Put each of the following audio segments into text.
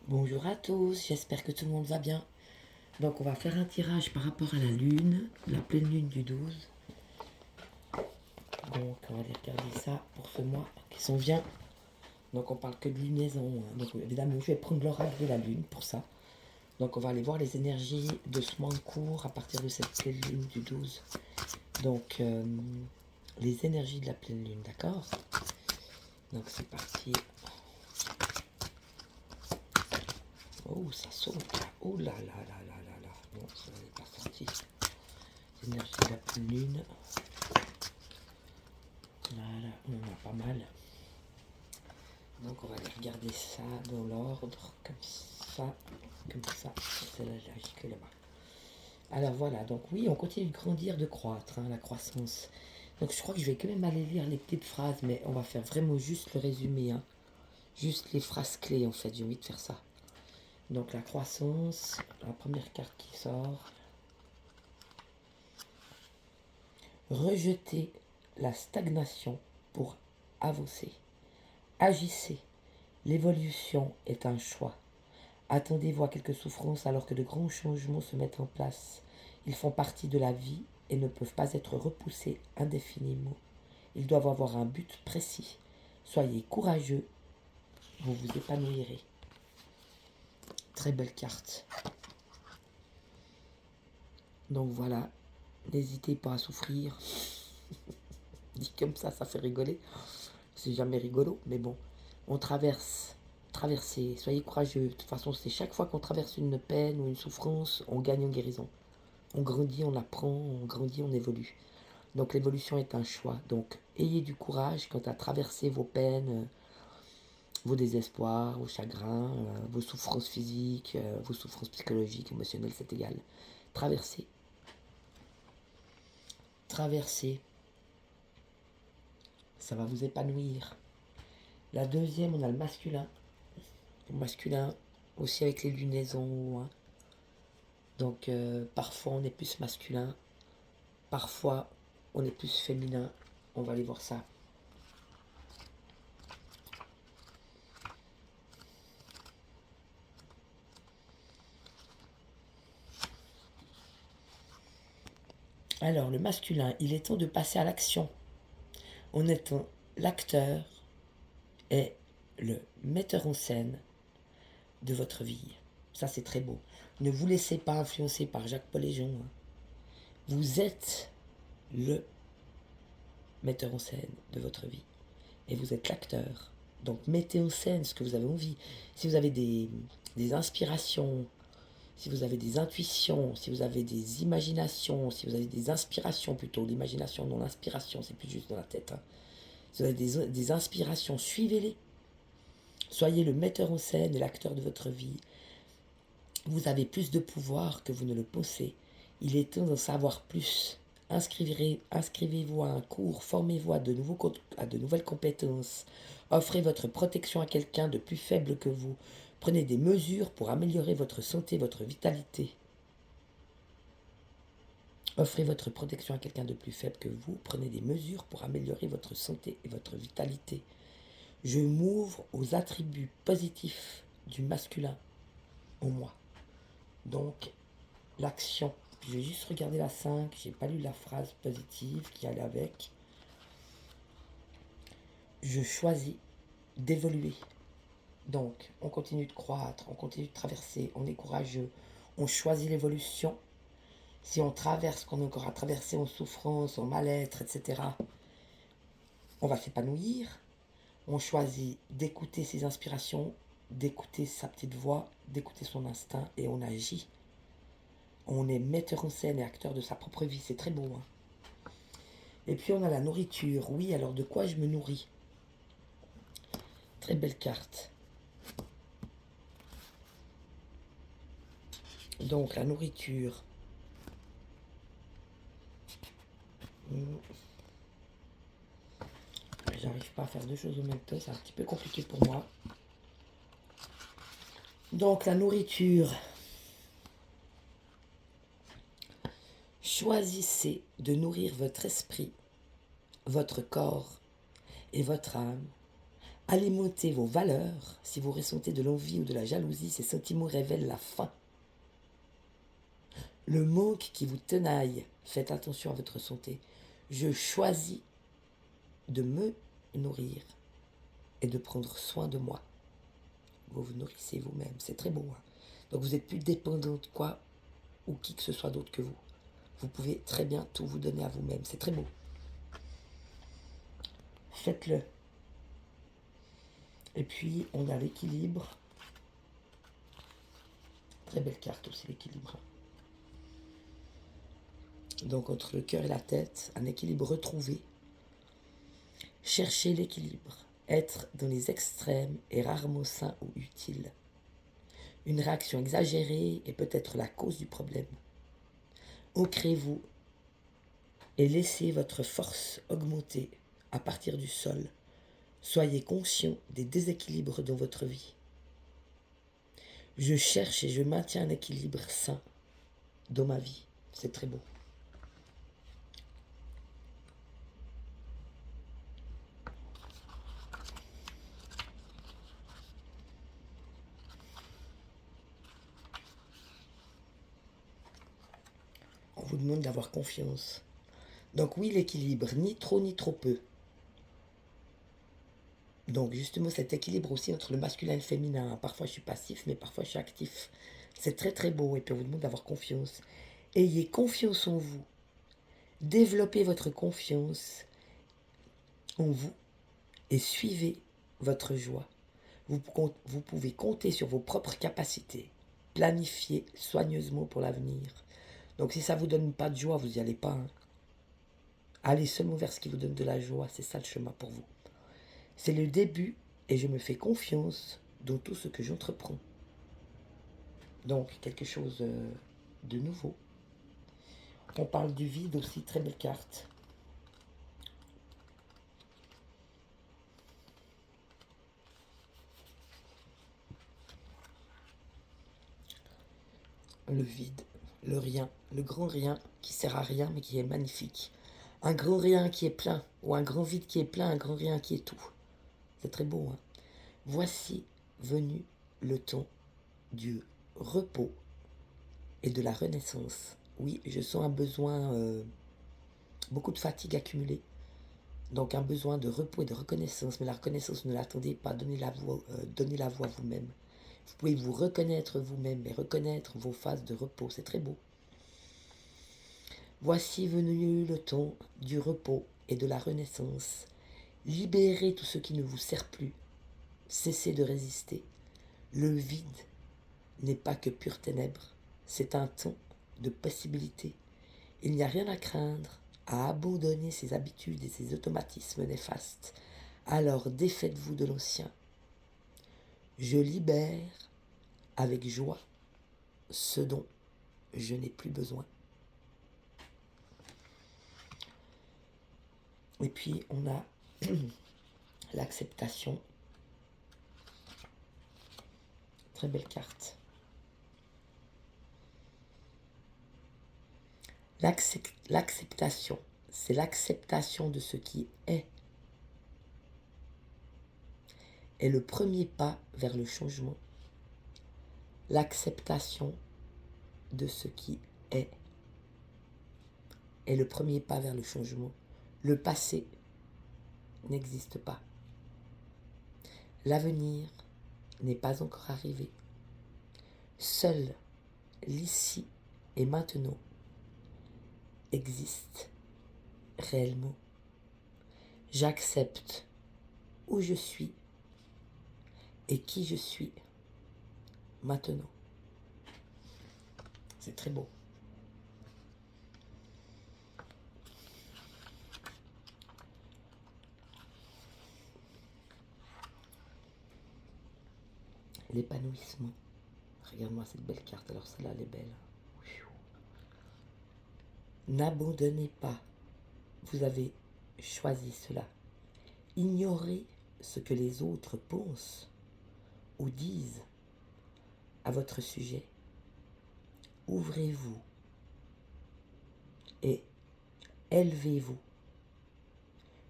Bonjour à tous, j'espère que tout le monde va bien. Donc on va faire un tirage par rapport à la lune, la pleine lune du 12. Donc on va aller regarder ça pour ce mois qui s'en vient. Donc on parle que de lunaison, hein. Donc évidemment je vais prendre l'oracle de la lune pour ça. Donc on va aller voir les énergies de ce mois en cours à partir de cette pleine lune du 12. Donc les énergies de la pleine lune, d'accord? Donc c'est parti. Oh ça saute là. Oh là là là là là là. Non, ça n'est pas sorti. Énergie de la pleine lune. Voilà, on en a pas mal. Donc on va aller regarder ça dans l'ordre, comme ça. C'est là que là-bas. Alors voilà, donc oui, on continue de grandir, de croître, hein, la croissance. Donc je crois que je vais quand même aller lire les petites phrases, mais on va faire vraiment juste le résumé, hein. Juste les phrases clés en fait, j'ai envie de faire ça. Donc la croissance, la première carte qui sort. Rejetez la stagnation pour avancer. Agissez. L'évolution est un choix. Attendez-vous à quelques souffrances alors que de grands changements se mettent en place. Ils font partie de la vie et ne peuvent pas être repoussés indéfiniment. Ils doivent avoir un but précis. Soyez courageux, vous vous épanouirez. Très belle carte. Donc voilà, n'hésitez pas à souffrir. Dit comme ça fait rigoler. C'est jamais rigolo, mais bon. On traversez, soyez courageux. De toute façon, c'est chaque fois qu'on traverse une peine ou une souffrance, on gagne en guérison. On grandit, on apprend, on grandit, on évolue. Donc l'évolution est un choix. Donc ayez du courage quant à traverser vos peines, vos désespoirs, vos chagrins, vos souffrances physiques, vos souffrances psychologiques, émotionnelles, c'est égal. Traversez. Traversez. Ça va vous épanouir. La deuxième, on a le masculin. Le masculin aussi avec les lunaisons, hein. Donc parfois on est plus masculin, parfois on est plus féminin. On va aller voir ça. Alors le masculin, il est temps de passer à l'action en étant l'acteur et le metteur en scène de votre vie. Ça c'est très beau. Ne vous laissez pas influencer par Jacques-Paul et Jean, hein. Vous êtes le metteur en scène de votre vie et vous êtes l'acteur. Donc mettez en scène ce que vous avez envie. Si vous avez des inspirations, si vous avez des intuitions, si vous avez des imaginations, si vous avez des inspirations plutôt, l'imagination, non l'inspiration, c'est plus juste dans la tête, hein. Si vous avez des inspirations, suivez-les. Soyez le metteur en scène et l'acteur de votre vie. Vous avez plus de pouvoir que vous ne le pensez. Il est temps d'en savoir plus. Inscrivez-vous à un cours, formez-vous à de nouvelles compétences. Offrez votre protection à quelqu'un de plus faible que vous. Prenez des mesures pour améliorer votre santé, votre vitalité. Offrez votre protection à quelqu'un de plus faible que vous. Prenez des mesures pour améliorer votre santé et votre vitalité. Je m'ouvre aux attributs positifs du masculin en moi. Donc, l'action. Je vais juste regarder la 5. J'ai pas lu la phrase positive qui allait avec. Je choisis d'évoluer. Donc, on continue de croître, on continue de traverser, on est courageux, on choisit l'évolution. Si on traverse, qu'on a encore à traverser en souffrance, en mal-être, etc., on va s'épanouir. On choisit d'écouter ses inspirations, d'écouter sa petite voix, d'écouter son instinct et on agit. On est metteur en scène et acteur de sa propre vie, c'est très beau, hein. Et puis on a la nourriture. Oui, alors de quoi je me nourris? Très belle carte. Donc la nourriture. J'arrive pas à faire deux choses en même temps, c'est un petit peu compliqué pour moi. Donc la nourriture. Choisissez de nourrir votre esprit, votre corps et votre âme Alimentez vos valeurs. Si vous ressentez de l'envie ou de la jalousie, ces sentiments révèlent la faim. Le manque qui vous tenaille, faites attention à votre santé. Je choisis de me nourrir et de prendre soin de moi. Vous vous nourrissez vous-même, c'est très beau. Hein. Donc vous n'êtes plus dépendant de quoi ou qui que ce soit d'autre que vous. Vous pouvez très bien tout vous donner à vous-même, c'est très beau. Faites-le. Et puis on a l'équilibre. Très belle carte aussi, l'équilibre. Donc entre le cœur et la tête, un équilibre retrouvé. Cherchez l'équilibre. Être dans les extrêmes est rarement sain ou utile. Une réaction exagérée est peut-être la cause du problème. Ancrez-vous et laissez votre force augmenter à partir du sol. Soyez conscient des déséquilibres dans votre vie. Je cherche et je maintiens un équilibre sain dans ma vie. C'est très beau. On vous demande d'avoir confiance. Donc oui, l'équilibre, ni trop ni trop peu. Donc justement cet équilibre aussi entre le masculin et le féminin. Parfois je suis passif, mais parfois je suis actif. C'est très très beau et puis on vous demande d'avoir confiance. Ayez confiance en vous. Développez votre confiance en vous et suivez votre joie. Vous pouvez compter sur vos propres capacités. Planifiez soigneusement pour l'avenir. Donc si ça ne vous donne pas de joie, vous n'y allez pas. Hein. Allez seulement vers ce qui vous donne de la joie. C'est ça le chemin pour vous. C'est le début et je me fais confiance dans tout ce que j'entreprends. Donc, quelque chose de nouveau. On parle du vide aussi, très belle carte. Le vide, le rien, le grand rien qui sert à rien mais qui est magnifique. Un grand rien qui est plein ou un grand vide qui est plein, un grand rien qui est tout. C'est très beau, hein. Voici venu le temps du repos et de la renaissance. Oui, je sens un besoin, beaucoup de fatigue accumulée. Donc un besoin de repos et de reconnaissance. Mais la reconnaissance, ne l'attendez pas, donnez la voix vous-même. Vous pouvez vous reconnaître vous-même et reconnaître vos phases de repos. C'est très beau. Voici venu le temps du repos et de la renaissance. Libérez tout ce qui ne vous sert plus. Cessez de résister. Le vide n'est pas que pure ténèbres. C'est un temps de possibilités. Il n'y a rien à craindre à abandonner ses habitudes et ses automatismes néfastes. Alors défaites-vous de l'ancien. Je libère avec joie ce dont je n'ai plus besoin. Et puis on a l'acceptation. Très belle carte. L'acceptation, c'est l'acceptation de ce qui est le premier pas vers le changement. L'acceptation de ce qui est le premier pas vers le changement. Le passé n'existe pas. L'avenir n'est pas encore arrivé. Seul l'ici et maintenant existe réellement. J'accepte où je suis et qui je suis maintenant. C'est très beau. L'épanouissement. Regarde-moi cette belle carte. Alors celle-là, elle est belle. N'abandonnez pas. Vous avez choisi cela. Ignorez ce que les autres pensent ou disent à votre sujet. Ouvrez-vous et élevez-vous.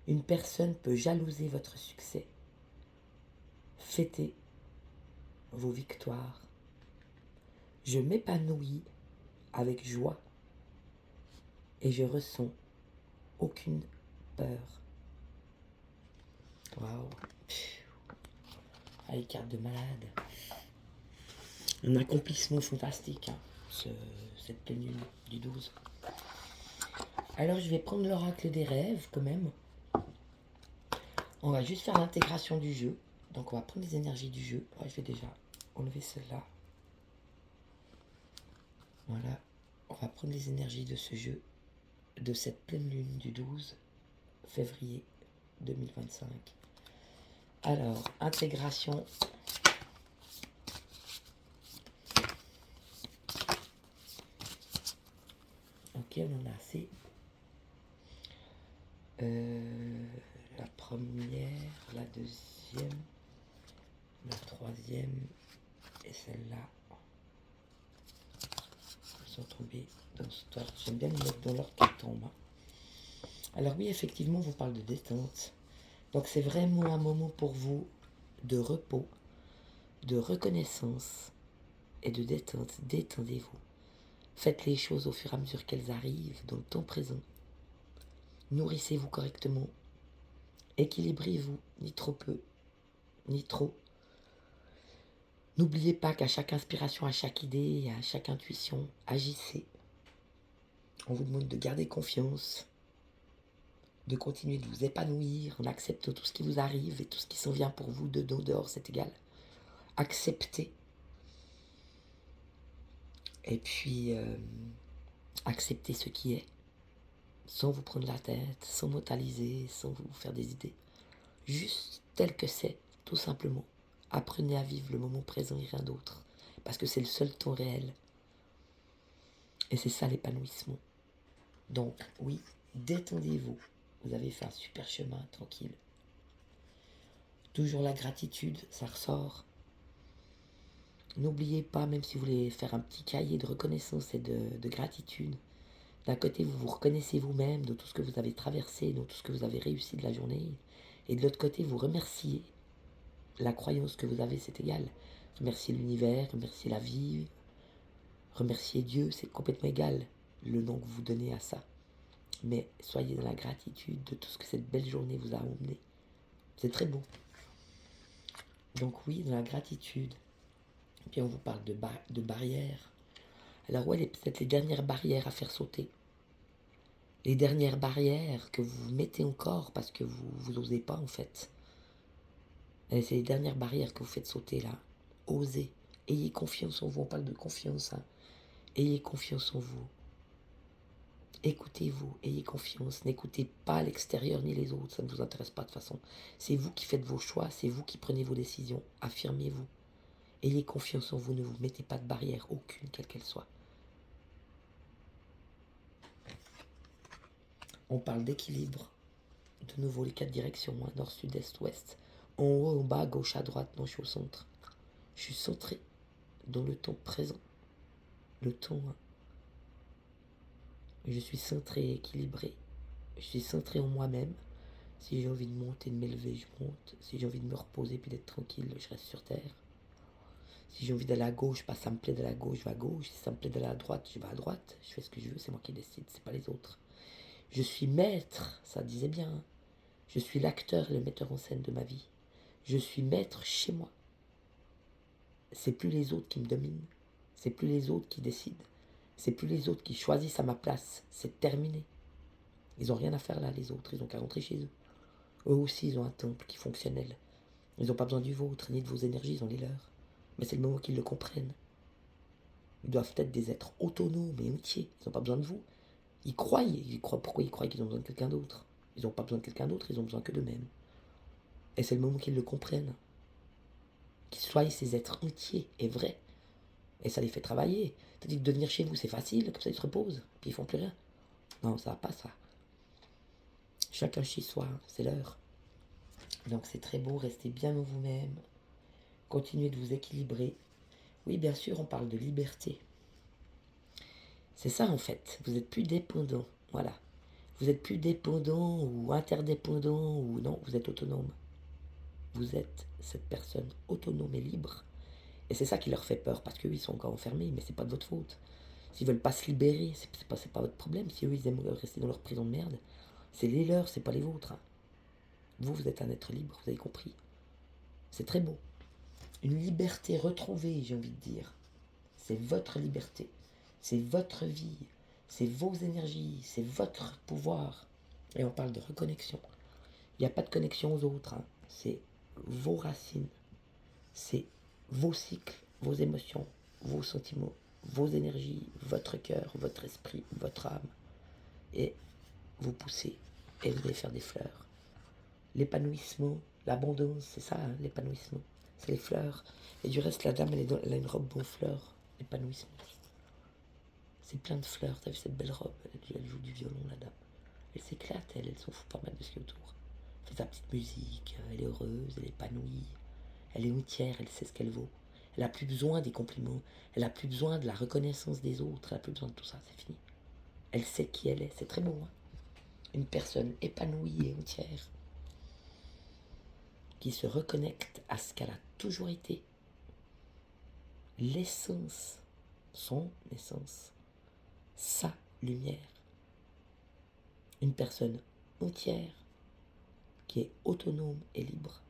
Une personne peut jalouser votre succès, fêter vos victoires. Je m'épanouis avec joie et je ressens aucune peur. Waouh! Ah, les cartes de malade. Un accomplissement fantastique, hein, cette pleine lune du 12. Alors je vais prendre l'oracle des rêves quand même. On va juste faire l'intégration du jeu. Donc on va prendre les énergies du jeu. Ouais, je vais déjà enlever celle-là. Voilà. On va prendre les énergies de ce jeu, de cette pleine lune du 12 février 2025. Alors, intégration. Ok, on en a assez. La première, la deuxième, la troisième et celle-là sont tombées dans ce ordre. J'aime bien les mettre dans l'ordre qui tombe. Alors oui, effectivement, on vous parle de détente. Donc c'est vraiment un moment pour vous de repos, de reconnaissance et de détente. Détendez-vous. Faites les choses au fur et à mesure qu'elles arrivent dans le temps présent. Nourrissez-vous correctement. Équilibrez-vous, ni trop peu, ni trop. N'oubliez pas qu'à chaque inspiration, à chaque idée, à chaque intuition, agissez. On vous demande de garder confiance, de continuer de vous épanouir en acceptant tout ce qui vous arrive et tout ce qui s'en vient pour vous, dedans, dehors, c'est égal. Acceptez. Et puis, acceptez ce qui est, sans vous prendre la tête, sans mentaliser, sans vous faire des idées. Juste tel que c'est, tout simplement. Apprenez à vivre le moment présent et rien d'autre. Parce que c'est le seul temps réel. Et c'est ça l'épanouissement. Donc, oui, détendez-vous. Vous avez fait un super chemin, tranquille. Toujours la gratitude, ça ressort. N'oubliez pas, même si vous voulez faire un petit cahier de reconnaissance et de gratitude, d'un côté, vous vous reconnaissez vous-même de tout ce que vous avez traversé, de tout ce que vous avez réussi de la journée. Et de l'autre côté, vous remerciez la croyance que vous avez, c'est égal. Remerciez l'univers, remerciez la vie, remerciez Dieu, c'est complètement égal le nom que vous donnez à ça. Mais soyez dans la gratitude de tout ce que cette belle journée vous a emmené. C'est très beau. Donc oui, dans la gratitude. Et puis on vous parle de barrières. Alors ouais, peut-être les dernières barrières à faire sauter. Les dernières barrières que vous mettez encore parce que vous n'osez pas en fait. Et c'est les dernières barrières que vous faites sauter là. Osez. Ayez confiance en vous. On parle de confiance. Hein. Ayez confiance en vous. Écoutez-vous, ayez confiance, n'écoutez pas l'extérieur ni les autres, ça ne vous intéresse pas de toute façon. C'est vous qui faites vos choix, c'est vous qui prenez vos décisions, affirmez-vous. Ayez confiance en vous, ne vous mettez pas de barrière, aucune, quelle qu'elle soit. On parle d'équilibre, de nouveau les 4 directions, hein, nord, sud, est, ouest, en haut, en bas, gauche, à droite, non, je suis au centre. Je suis centré dans le temps présent, le temps. Hein. Je suis centré, équilibré, je suis centré en moi-même. Si j'ai envie de monter, de m'élever, je monte. Si j'ai envie de me reposer puis d'être tranquille, je reste sur terre. Si j'ai envie d'aller à gauche, bah, ça me plaît d'aller à gauche, je vais à gauche. Si ça me plaît d'aller à droite, je vais à droite. Je fais ce que je veux, c'est moi qui décide, c'est pas les autres. Je suis maître, ça disait bien. Hein. Je suis l'acteur et le metteur en scène de ma vie. Je suis maître chez moi. C'est plus les autres qui me dominent. C'est plus les autres qui décident. C'est plus les autres qui choisissent à ma place. C'est terminé. Ils n'ont rien à faire là, les autres. Ils ont qu'à rentrer chez eux. Eux aussi, ils ont un temple qui est fonctionnel. Ils n'ont pas besoin du vôtre, ni de vos énergies, ils ont les leurs. Mais c'est le moment qu'ils le comprennent. Ils doivent être des êtres autonomes et entiers. Ils n'ont pas besoin de vous. Ils croient. Pourquoi ils croient qu'ils ont besoin de quelqu'un d'autre? Ils n'ont pas besoin de quelqu'un d'autre, ils ont besoin que d'eux-mêmes. Et c'est le moment qu'ils le comprennent. Qu'ils soient ces êtres entiers et vrais. Et ça les fait travailler. C'est-à-dire que de venir chez vous, c'est facile, comme ça ils se reposent, puis ils font plus rien. Non, ça va pas ça. Chacun chez soi, c'est l'heure. Donc c'est très beau, restez bien en vous-même. Continuez de vous équilibrer. Oui, bien sûr, on parle de liberté. C'est ça en fait, vous n'êtes plus dépendant, voilà. Vous n'êtes plus dépendant ou interdépendant ou non, vous êtes autonome. Vous êtes cette personne autonome et libre. Et c'est ça qui leur fait peur, parce qu'eux, ils sont encore enfermés, mais c'est pas de votre faute. S'ils veulent pas se libérer, c'est pas votre problème. Si eux, ils aiment rester dans leur prison de merde, c'est les leurs, c'est pas les vôtres. Hein. Vous êtes un être libre, vous avez compris. C'est très beau. Une liberté retrouvée, j'ai envie de dire. C'est votre liberté. C'est votre vie. C'est vos énergies. C'est votre pouvoir. Et on parle de reconnexion. Il n'y a pas de connexion aux autres. Hein. C'est vos racines. C'est vos cycles, vos émotions, vos sentiments, vos énergies, votre cœur, votre esprit, votre âme. Et vous poussez et vous allez faire des fleurs. L'épanouissement, l'abondance, c'est ça, hein, l'épanouissement. C'est les fleurs. Et du reste, la dame, elle a une robe aux fleurs. L'épanouissement. C'est plein de fleurs. T'as vu cette belle robe? Elle joue du violon, la dame. Elle s'éclate, elle s'en fout pas mal de ce qui est autour. Elle fait sa petite musique, elle est heureuse, elle est épanouie. Elle est routière, elle sait ce qu'elle vaut. Elle n'a plus besoin des compliments. Elle n'a plus besoin de la reconnaissance des autres. Elle n'a plus besoin de tout ça, c'est fini. Elle sait qui elle est. C'est très beau, hein. Une personne épanouie et entière qui se reconnecte à ce qu'elle a toujours été. L'essence, son essence, sa lumière. Une personne entière qui est autonome et libre.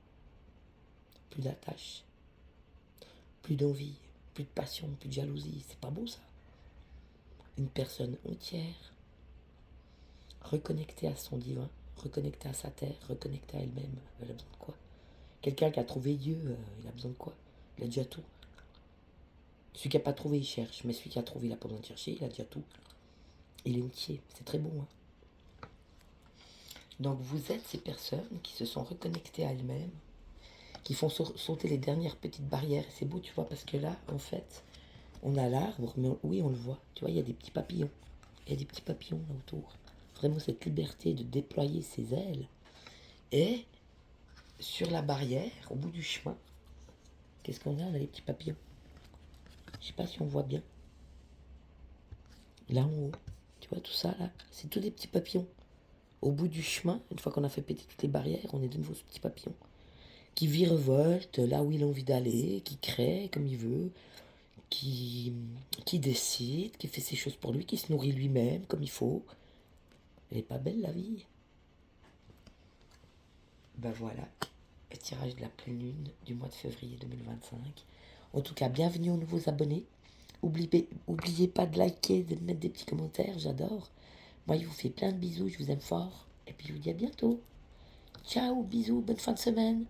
Plus d'attache, plus d'envie, plus de passion, plus de jalousie. C'est pas beau ça. Une personne entière, reconnectée à son divin, reconnectée à sa terre, reconnectée à elle-même. Elle a besoin de quoi? Quelqu'un qui a trouvé Dieu, il a besoin de quoi? Il a déjà tout. Celui qui n'a pas trouvé, il cherche. Mais celui qui a trouvé, il n'a pas besoin de chercher, il a déjà tout. Il est entier. C'est très beau. Hein. Donc vous êtes ces personnes qui se sont reconnectées à elles-mêmes, qui font sauter les dernières petites barrières. C'est beau, tu vois, parce que là, en fait, on a l'arbre, mais oui, on le voit. Tu vois, il y a des petits papillons. Il y a des petits papillons là autour. Vraiment cette liberté de déployer ses ailes. Et sur la barrière, au bout du chemin, qu'est-ce qu'on a? On a les petits papillons. Je sais pas si on voit bien. Là en haut, tu vois tout ça là, c'est tous des petits papillons. Au bout du chemin, une fois qu'on a fait péter toutes les barrières, on est de nouveau ce petit papillon qui virevolte là où il a envie d'aller, qui crée comme il veut, qui décide, qui fait ses choses pour lui, qui se nourrit lui-même comme il faut. Elle est pas belle la vie? Ben voilà, le tirage de la pleine lune du mois de février 2025. En tout cas, bienvenue aux nouveaux abonnés. Oubliez pas de liker, de mettre des petits commentaires, j'adore. Moi, je vous fais plein de bisous, je vous aime fort. Et puis, je vous dis à bientôt. Ciao, bisous, bonne fin de semaine.